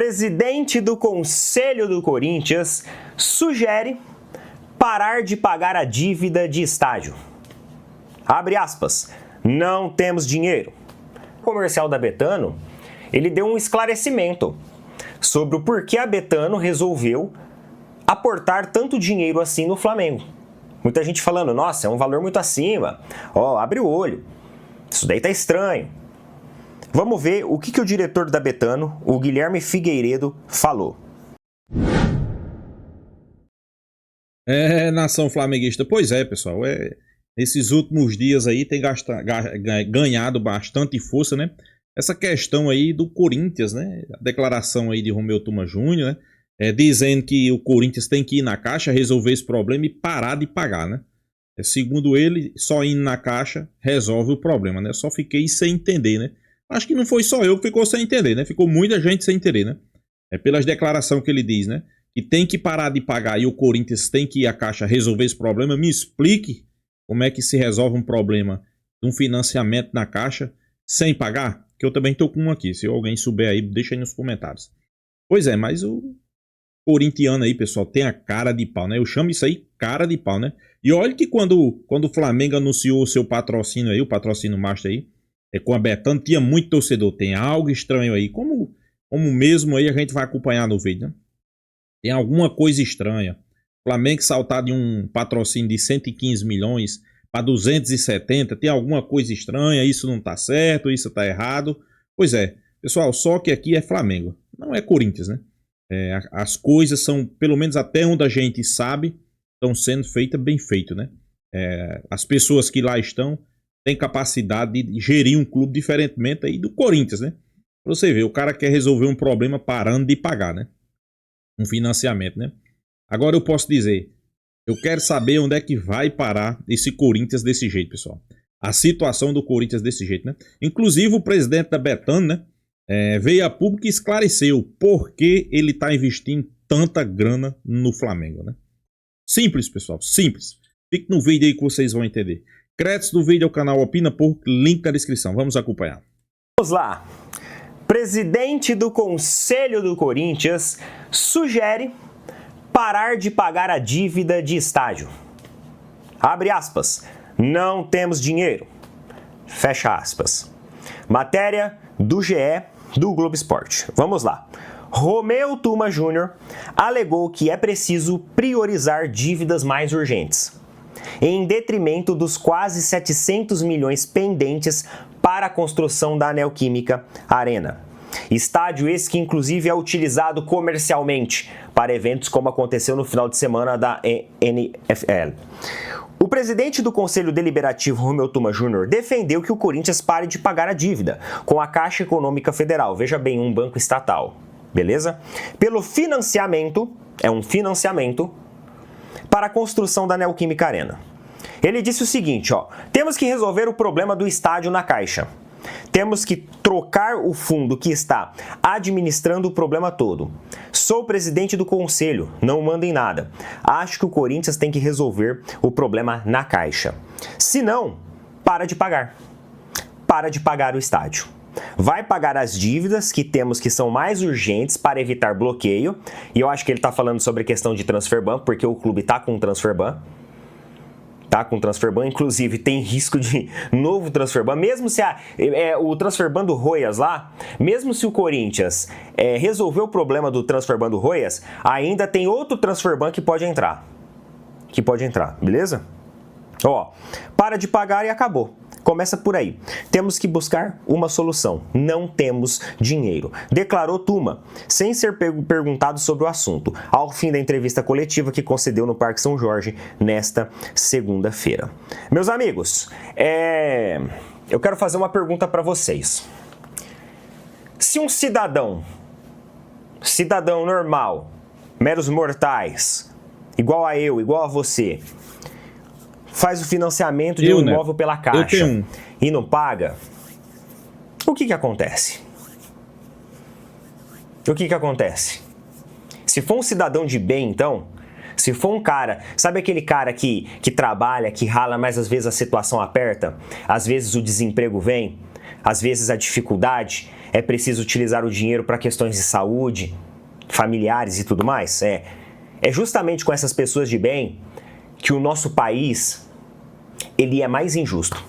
Presidente do Conselho do Corinthians sugere parar de pagar a dívida de estádio. Abre aspas, não temos dinheiro. O comercial da Betano, ele deu um esclarecimento sobre o porquê a Betano resolveu aportar tanto dinheiro assim no Flamengo. Muita gente falando, nossa, é um valor muito acima, abre o olho, isso daí tá estranho. Vamos ver o que o diretor da Betano, o Guilherme Figueiredo, falou. Nação flamenguista. Pois é, pessoal. Esses últimos dias aí tem ganhado bastante força, né? Essa questão aí do Corinthians, né? A declaração aí de Romeu Tuma Júnior, né? Dizendo que o Corinthians tem que ir na Caixa, resolver esse problema e parar de pagar, né? Segundo ele, só indo na Caixa resolve o problema, né? Só fiquei sem entender, né? Acho que não foi só eu que ficou sem entender, né? Ficou muita gente sem entender, né? Pelas declarações que ele diz, né? Que tem que parar de pagar e o Corinthians tem que ir à Caixa resolver esse problema. Me explique como é que se resolve um problema de um financiamento na Caixa sem pagar? Que eu também tô com um aqui. Se alguém souber aí, deixa aí nos comentários. Pois é, mas o corintiano aí, pessoal, tem a cara de pau, né? Eu chamo isso aí cara de pau, né? E olha que quando o Flamengo anunciou o seu patrocínio aí, o patrocínio master aí, com a Betano, tinha muito torcedor. Tem algo estranho aí. Como mesmo aí a gente vai acompanhar no vídeo, né? Tem alguma coisa estranha. Flamengo saltar de um patrocínio de 115 milhões para 270. Tem alguma coisa estranha. Isso não tá certo, isso tá errado. Pois é, pessoal, só que aqui é Flamengo. Não é Corinthians, né? As coisas são, pelo menos até onde a gente sabe, estão sendo feitas bem feito, né? As pessoas que lá estão têm capacidade de gerir um clube diferentemente aí do Corinthians, né? Pra você ver, o cara quer resolver um problema parando de pagar, né? Um financiamento, né? Agora eu posso dizer, eu quero saber onde é que vai parar esse Corinthians desse jeito, pessoal. A situação do Corinthians desse jeito, né? Inclusive o presidente da Betano, né? Veio a público e esclareceu por que ele tá investindo tanta grana no Flamengo, né? Simples, pessoal, simples. Fique no vídeo aí que vocês vão entender. Créditos do vídeo ao canal Opina por link na descrição. Vamos acompanhar. Vamos lá. Presidente do Conselho do Corinthians sugere parar de pagar a dívida de estádio. Abre aspas. Não temos dinheiro. Fecha aspas. Matéria do GE do Globo Esporte. Vamos lá. Romeu Tuma Júnior alegou que é preciso priorizar dívidas mais urgentes, em detrimento dos quase 700 milhões pendentes para a construção da Neoquímica Arena. Estádio esse que inclusive é utilizado comercialmente para eventos como aconteceu no final de semana da NFL. O presidente do Conselho Deliberativo, Romeu Tuma Júnior, defendeu que o Corinthians pare de pagar a dívida com a Caixa Econômica Federal, veja bem, um banco estatal, beleza? Pelo financiamento, um financiamento para a construção da Neoquímica Arena. Ele disse o seguinte, temos que resolver o problema do estádio na Caixa. Temos que trocar o fundo que está administrando o problema todo. Sou presidente do conselho, não mando em nada. Acho que o Corinthians tem que resolver o problema na Caixa. Se não, para de pagar. Para de pagar o estádio. Vai pagar as dívidas que temos que são mais urgentes para evitar bloqueio. E eu acho que ele está falando sobre a questão de transfer ban, porque o clube está com transfer ban. Tá com transfer ban, inclusive tem risco de novo transfer ban, mesmo se o transfer ban do Royas lá, mesmo se o Corinthians resolver o problema do transfer ban do Royas, ainda tem outro transfer ban que pode entrar, beleza? Para de pagar e acabou. Começa por aí. Temos que buscar uma solução. Não temos dinheiro, declarou Tuma, sem ser perguntado sobre o assunto, ao fim da entrevista coletiva que concedeu no Parque São Jorge nesta segunda-feira. Meus amigos, eu quero fazer uma pergunta para vocês. Se um cidadão normal, meros mortais, igual a eu, igual a você, faz o financiamento de um imóvel pela Caixa e não paga, o que acontece? O que acontece? Se for um cidadão de bem, então, se for um cara, sabe aquele cara que trabalha, que rala, mas às vezes a situação aperta, às vezes o desemprego vem, às vezes a dificuldade, é preciso utilizar o dinheiro para questões de saúde, familiares e tudo mais? É justamente com essas pessoas de bem que o nosso país ele é mais injusto.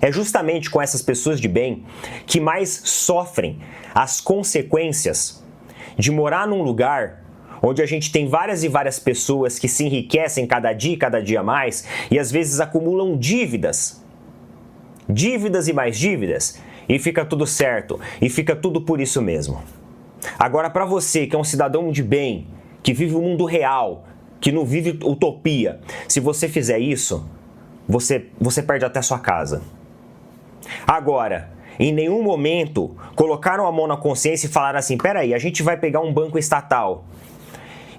É justamente com essas pessoas de bem que mais sofrem as consequências de morar num lugar onde a gente tem várias e várias pessoas que se enriquecem cada dia mais e às vezes acumulam dívidas. Dívidas e mais dívidas, e fica tudo certo, e fica tudo por isso mesmo. Agora, para você que é um cidadão de bem, que vive o mundo real, que não vive utopia, se você fizer isso, você perde até sua casa. Agora, em nenhum momento colocaram a mão na consciência e falaram assim, peraí, a gente vai pegar um banco estatal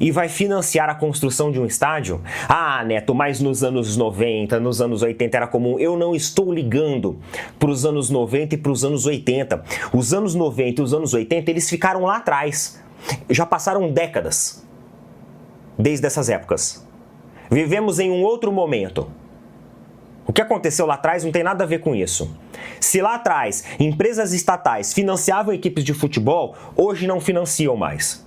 e vai financiar a construção de um estádio? Ah, Neto, mas nos anos 90, nos anos 80 era comum. Eu não estou ligando para os anos 90 e para os anos 80. Os anos 90 e os anos 80, eles ficaram lá atrás. Já passaram décadas desde essas épocas. Vivemos em um outro momento. O que aconteceu lá atrás não tem nada a ver com isso. Se lá atrás empresas estatais financiavam equipes de futebol, hoje não financiam mais.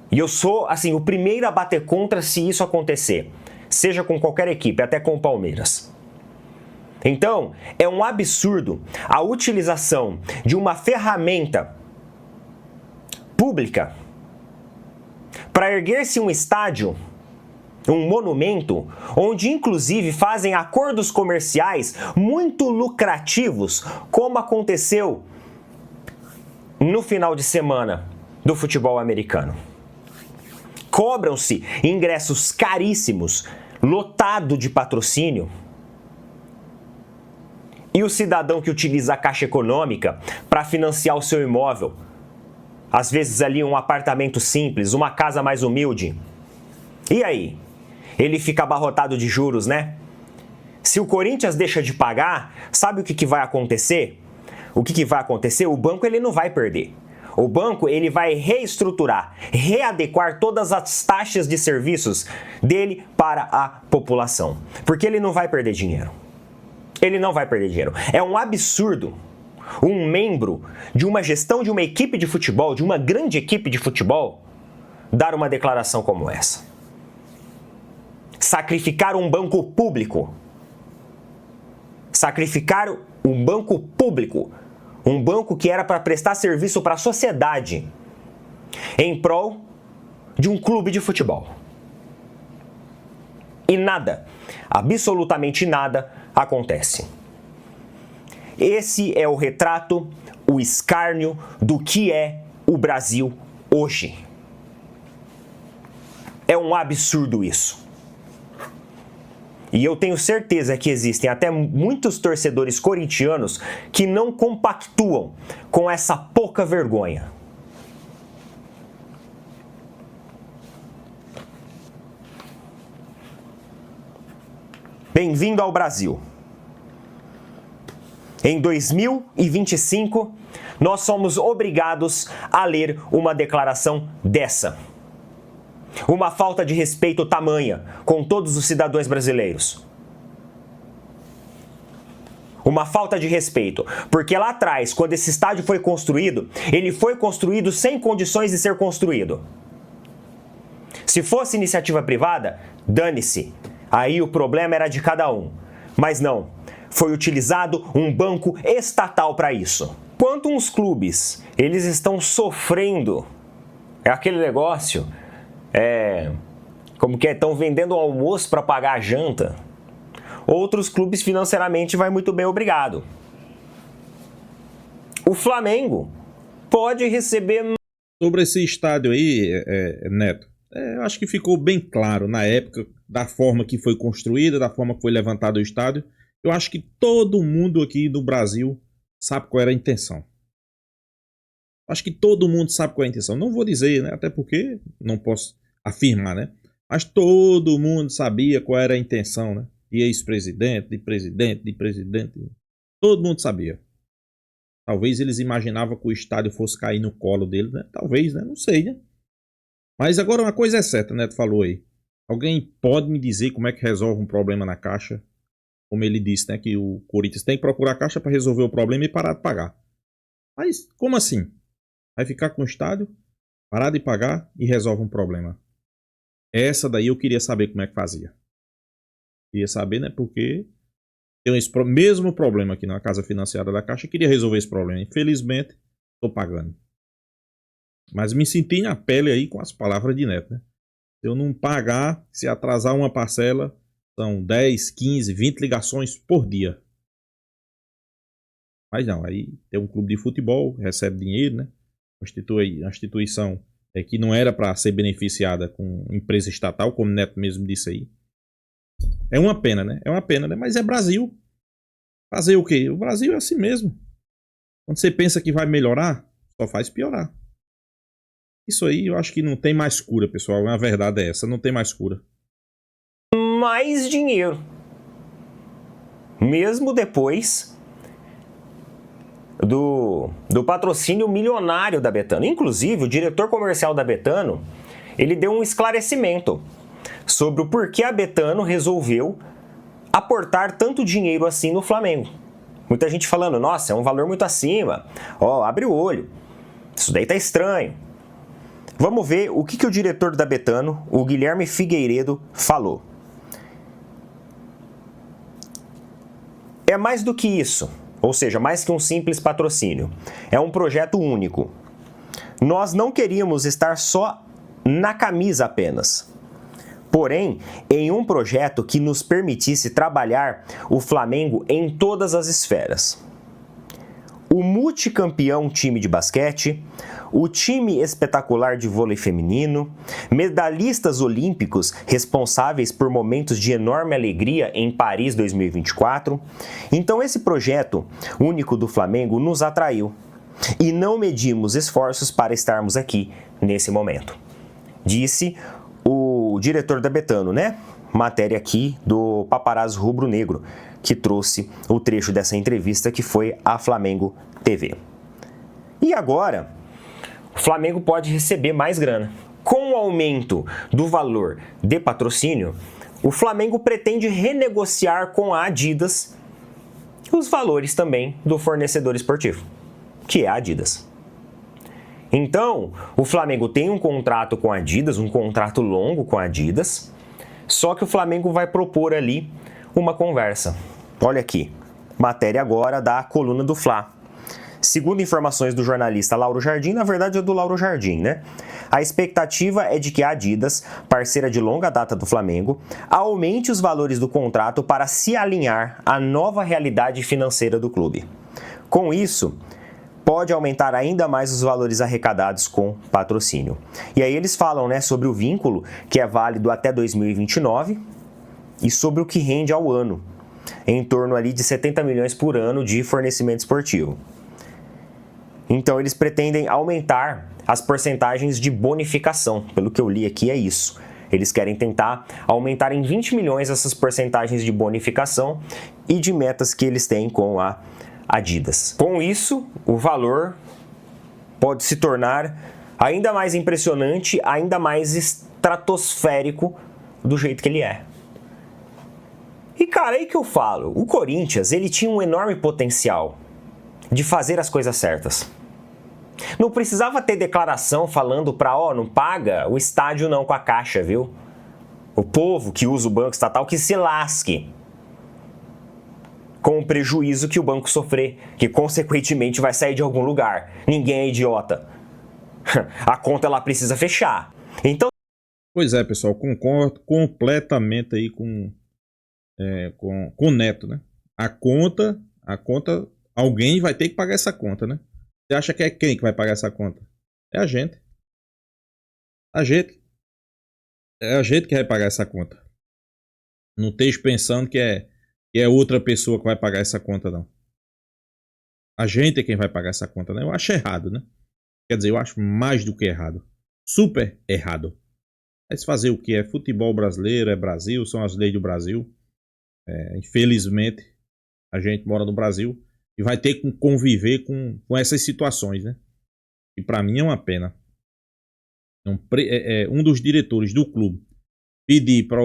E eu sou, assim, o primeiro a bater contra se isso acontecer. Seja com qualquer equipe, até com o Palmeiras. Então, é um absurdo a utilização de uma ferramenta pública para erguer-se um estádio, um monumento, onde inclusive fazem acordos comerciais muito lucrativos, como aconteceu no final de semana do futebol americano. Cobram-se ingressos caríssimos, lotado de patrocínio. E o cidadão que utiliza a Caixa Econômica para financiar o seu imóvel, às vezes ali um apartamento simples, uma casa mais humilde. E aí? Ele fica abarrotado de juros, né? Se o Corinthians deixa de pagar, sabe o que vai acontecer? O que vai acontecer? O banco ele não vai perder. O banco ele vai reestruturar, readequar todas as taxas de serviços dele para a população. Porque ele não vai perder dinheiro. Ele não vai perder dinheiro. É um absurdo um membro de uma gestão de uma equipe de futebol, de uma grande equipe de futebol, dar uma declaração como essa. Sacrificar um banco público. Sacrificar um banco público. Um banco que era para prestar serviço para a sociedade em prol de um clube de futebol. E nada, absolutamente nada, acontece. Esse é o retrato, o escárnio do que é o Brasil hoje. É um absurdo isso. E eu tenho certeza que existem até muitos torcedores corintianos que não compactuam com essa pouca vergonha. Bem-vindo ao Brasil. Em 2025, nós somos obrigados a ler uma declaração dessa. Uma falta de respeito tamanha com todos os cidadãos brasileiros. Uma falta de respeito, porque lá atrás, quando esse estádio foi construído, ele foi construído sem condições de ser construído. Se fosse iniciativa privada, dane-se. Aí o problema era de cada um. Mas não, foi utilizado um banco estatal para isso. Quanto uns clubes, eles estão sofrendo. É aquele negócio... como que estão vendendo o almoço para pagar a janta. Outros clubes financeiramente vai muito bem, obrigado. O Flamengo pode receber... Sobre esse estádio aí, Neto, eu acho que ficou bem claro na época, da forma que foi construída, da forma que foi levantado o estádio. Eu acho que todo mundo aqui no Brasil sabe qual era a intenção. Acho que todo mundo sabe qual é a intenção. Não vou dizer, né? Até porque não posso afirmar, né? Mas todo mundo sabia qual era a intenção, né? De ex-presidente, de presidente. Todo mundo sabia. Talvez eles imaginavam que o estádio fosse cair no colo deles, né? Talvez, né? Não sei, né? Mas agora uma coisa é certa, né? Tu falou aí. Alguém pode me dizer como é que resolve um problema na Caixa? Como ele disse, né? Que o Corinthians tem que procurar a Caixa para resolver o problema e parar de pagar. Mas como assim? Vai ficar com o estádio, parar de pagar e resolve um problema. Essa daí eu queria saber como é que fazia. Queria saber, né? Porque tem esse mesmo problema aqui na casa financiada da Caixa. Queria resolver esse problema. Infelizmente, estou pagando. Mas me senti na pele aí com as palavras de Neto, né? Se eu não pagar, se atrasar uma parcela, são 10, 15, 20 ligações por dia. Mas não, aí tem um clube de futebol, recebe dinheiro, né? A instituição que não era para ser beneficiada com empresa estatal, como o Neto mesmo disse aí. É uma pena, né? É uma pena, né? Mas é Brasil. Fazer o quê? O Brasil é assim mesmo. Quando você pensa que vai melhorar, só faz piorar. Isso aí eu acho que não tem mais cura, pessoal. A verdade é essa, não tem mais cura. Mais dinheiro. Mesmo depois do patrocínio milionário da Betano. Inclusive, o diretor comercial da Betano, ele deu um esclarecimento sobre o porquê a Betano resolveu aportar tanto dinheiro assim no Flamengo. Muita gente falando, nossa, é um valor muito acima. Ó, abre o olho. Isso daí tá estranho. Vamos ver o que o diretor da Betano, o Guilherme Figueiredo, falou. É mais do que isso, ou seja, mais que um simples patrocínio. É um projeto único. Nós não queríamos estar só na camisa apenas. Porém, em um projeto que nos permitisse trabalhar o Flamengo em todas as esferas. O multicampeão time de basquete, o time espetacular de vôlei feminino, medalhistas olímpicos responsáveis por momentos de enorme alegria em Paris 2024. Então esse projeto único do Flamengo nos atraiu e não medimos esforços para estarmos aqui nesse momento. Disse o diretor da Betano, né? Matéria aqui do Paparazzo Rubro Negro, que trouxe o trecho dessa entrevista que foi a Flamengo TV. E agora, o Flamengo pode receber mais grana. Com o aumento do valor de patrocínio, o Flamengo pretende renegociar com a Adidas os valores também do fornecedor esportivo, que é a Adidas. Então, o Flamengo tem um contrato com a Adidas, um contrato longo com a Adidas, só que o Flamengo vai propor ali uma conversa. Olha aqui, matéria agora da coluna do Fla. Segundo informações do jornalista Lauro Jardim, na verdade é do Lauro Jardim, né? A expectativa é de que a Adidas, parceira de longa data do Flamengo, aumente os valores do contrato para se alinhar à nova realidade financeira do clube. Com isso, pode aumentar ainda mais os valores arrecadados com patrocínio. E aí eles falam, né, sobre o vínculo, que é válido até 2029, e sobre o que rende ao ano, em torno ali de 70 milhões por ano de fornecimento esportivo. Então eles pretendem aumentar as porcentagens de bonificação, pelo que eu li aqui é isso. Eles querem tentar aumentar em 20 milhões essas porcentagens de bonificação e de metas que eles têm com a Adidas. Com isso, o valor pode se tornar ainda mais impressionante, ainda mais estratosférico do jeito que ele é. E cara, aí que eu falo, o Corinthians, ele tinha um enorme potencial de fazer as coisas certas. Não precisava ter declaração falando pra, não paga o estádio não com a Caixa, viu? O povo que usa o banco estatal que se lasque com o prejuízo que o banco sofrer, que consequentemente vai sair de algum lugar. Ninguém é idiota. A conta ela precisa fechar. Então... Pois é, pessoal, concordo completamente aí com o Neto, né? A conta, alguém vai ter que pagar essa conta, né? Você acha que é quem que vai pagar essa conta? É a gente. A gente. É a gente que vai pagar essa conta. Não esteja pensando que é outra pessoa que vai pagar essa conta, não. A gente é quem vai pagar essa conta, né? Eu acho errado, né? Quer dizer, eu acho mais do que errado. Super errado. Mas fazer o que? É futebol brasileiro, é Brasil, são as leis do Brasil. Infelizmente, a gente mora no Brasil e vai ter que conviver com essas situações, né? E para mim é uma pena. Um dos diretores do clube pedir para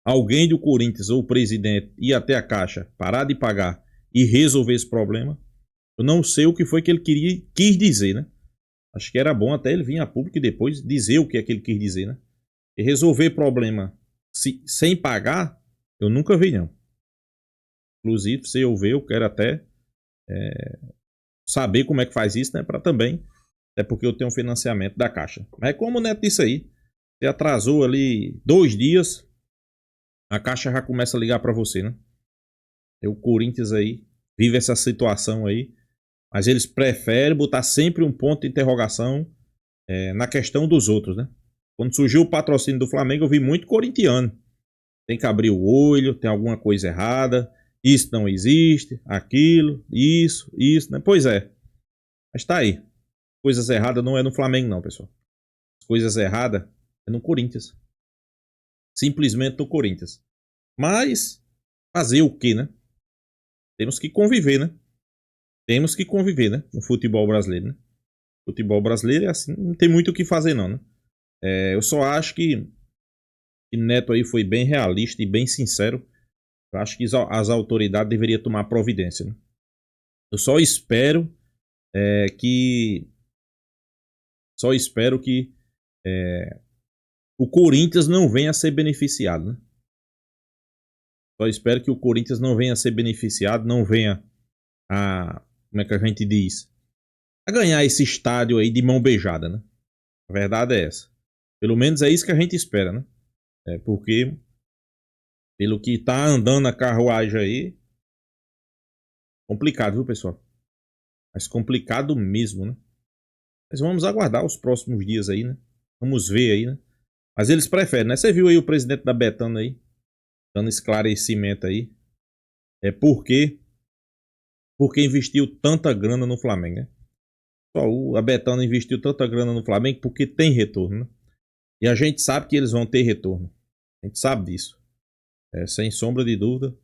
alguém do Corinthians ou o presidente ir até a Caixa, parar de pagar e resolver esse problema. Eu não sei o que foi que ele quis dizer, né? Acho que era bom até ele vir a público e depois dizer o que é que ele quis dizer, né? E resolver problema sem pagar, eu nunca vi, não. Inclusive, se eu ver, eu quero até saber como é que faz isso, né? Para também, até porque eu tenho um financiamento da Caixa. Mas como o Neto disse aí, você atrasou ali 2 dias, a Caixa já começa a ligar para você, né? E o Corinthians aí vive essa situação aí, mas eles preferem botar sempre um ponto de interrogação na questão dos outros, né? Quando surgiu o patrocínio do Flamengo, eu vi muito corintiano. Tem que abrir o olho, tem alguma coisa errada, isso não existe, aquilo, isso, né? Pois é, mas tá aí. Coisas erradas não é no Flamengo não, pessoal. Coisas erradas é no Corinthians. Simplesmente no Corinthians. Mas fazer o quê, né? Temos que conviver, né? Temos que conviver, né? No futebol brasileiro, né? Futebol brasileiro é assim, não tem muito o que fazer não, né? Eu só acho que Neto aí foi bem realista e bem sincero. Eu acho que as autoridades deveriam tomar providência, né? Eu só espero que o Corinthians não venha a ser beneficiado, né? Só espero que o Corinthians não venha a ser beneficiado, não venha a, como é que a gente diz, a ganhar esse estádio aí de mão beijada, né? A verdade é essa. Pelo menos é isso que a gente espera, né? Porque pelo que tá andando a carruagem aí, complicado, viu, pessoal? Mas complicado mesmo, né? Mas vamos aguardar os próximos dias aí, né? Vamos ver aí, né? Mas eles preferem, né? Você viu aí o presidente da Betano aí, dando esclarecimento aí. Porque investiu tanta grana no Flamengo, né? Só a Betano investiu tanta grana no Flamengo porque tem retorno, né? E a gente sabe que eles vão ter retorno. A gente sabe disso. Sem sombra de dúvida.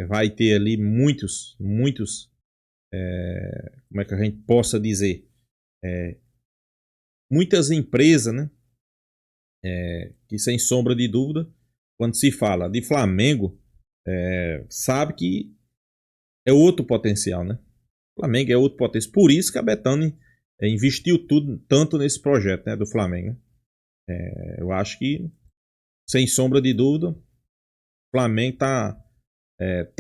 Vai ter ali muitos, como é que a gente possa dizer? Muitas empresas, né? Que sem sombra de dúvida, quando se fala de Flamengo, sabe que é outro potencial, né? Flamengo é outro potencial. Por isso que a Betano investiu tudo tanto nesse projeto, né, do Flamengo. Né? Eu acho que, sem sombra de dúvida, o Flamengo tá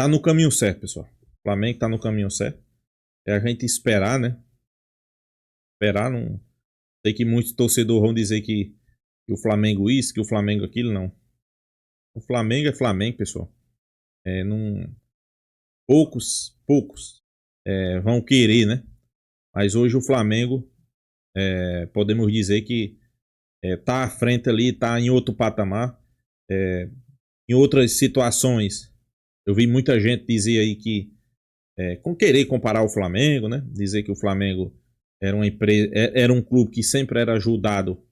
no caminho certo, pessoal. O Flamengo tá no caminho certo. É a gente esperar, né? Esperar, não sei que muitos torcedores vão dizer que o Flamengo isso, que o Flamengo aquilo, não. O Flamengo é Flamengo, pessoal. Não, poucos vão querer, né? Mas hoje o Flamengo, podemos dizer que tá à frente ali, tá em outro patamar. Em outras situações, eu vi muita gente dizer aí que, com querer comparar o Flamengo, né? Dizer que o Flamengo era uma empresa, era um clube que sempre era ajudado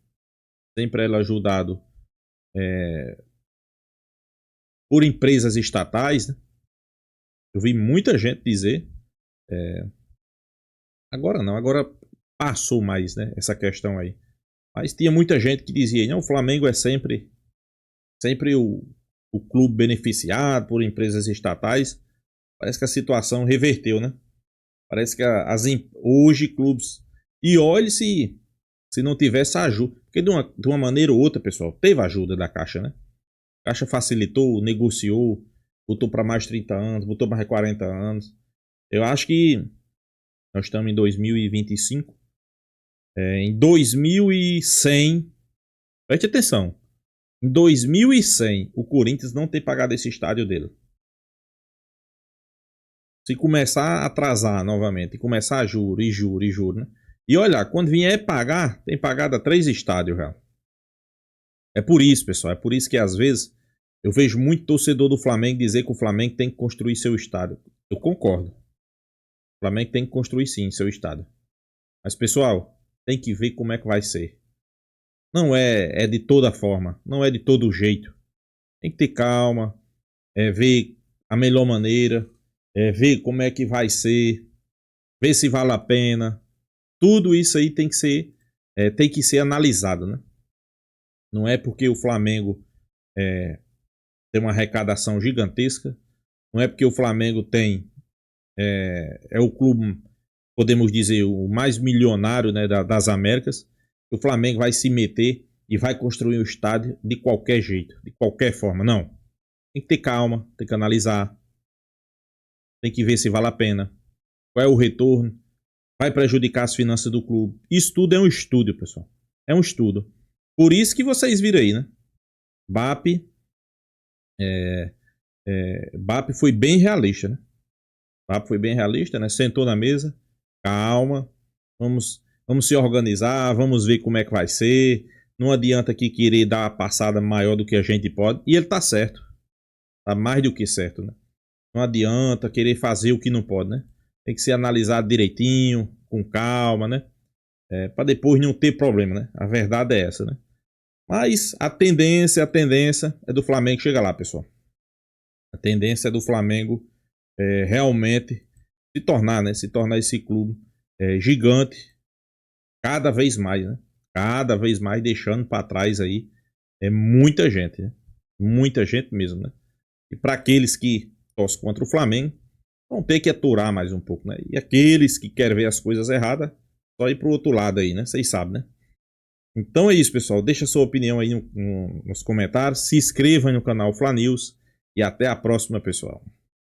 por empresas estatais, né? Eu vi muita gente dizer, agora não, agora passou mais, né? Essa questão aí. Mas tinha muita gente que dizia, não, o Flamengo é sempre o clube beneficiado por empresas estatais. Parece que a situação reverteu, né? Parece que hoje clubes. E olhe se não tivesse ajuda. Porque de uma maneira ou outra, pessoal, teve ajuda da Caixa, né? A Caixa facilitou, negociou, botou para mais 30 anos, botou para 40 anos. Eu acho que nós estamos em 2025. Em 2100, preste atenção. Em 2100, o Corinthians não tem pagado esse estádio dele. Se começar a atrasar novamente, e começar a juro, né? E olha, quando vier pagar, tem pagado a 3 estádios já. É por isso, pessoal, é por isso que às vezes eu vejo muito torcedor do Flamengo dizer que o Flamengo tem que construir seu estádio. Eu concordo. O Flamengo tem que construir sim seu estádio. Mas, pessoal, tem que ver como é que vai ser. Não é de toda forma, não é de todo jeito. Tem que ter calma, ver a melhor maneira, ver como é que vai ser, ver se vale a pena. Tudo isso aí tem que ser analisado, né? Não é porque o Flamengo tem uma arrecadação gigantesca, não é porque o Flamengo tem é o clube, podemos dizer, o mais milionário, né, das Américas. O Flamengo vai se meter e vai construir o estádio de qualquer jeito, de qualquer forma. Não. Tem que ter calma, tem que analisar, tem que ver se vale a pena, qual é o retorno, vai prejudicar as finanças do clube. Isso tudo é um estudo, pessoal. É um estudo. Por isso que vocês viram aí, né? BAP foi bem realista, né? BAP foi bem realista, né? Sentou na mesa, calma, vamos se organizar, vamos ver como é que vai ser. Não adianta aqui querer dar uma passada maior do que a gente pode. E ele tá certo. Tá mais do que certo, né? Não adianta querer fazer o que não pode, né? Tem que ser analisado direitinho, com calma, né? Para depois não ter problema, né? A verdade é essa, né? Mas a tendência é do Flamengo chegar lá, pessoal. A tendência é do Flamengo realmente se tornar, né? Se tornar esse clube gigante cada vez mais, né? Cada vez mais deixando para trás aí muita gente, né? Muita gente mesmo, né? E para aqueles que torcem contra o Flamengo, vão ter que aturar mais um pouco, né? E aqueles que querem ver as coisas erradas, só ir pro outro lado aí, né? Vocês sabem, né? Então é isso, pessoal. Deixa sua opinião aí nos comentários. Se inscreva no canal Fla News. E até a próxima, pessoal.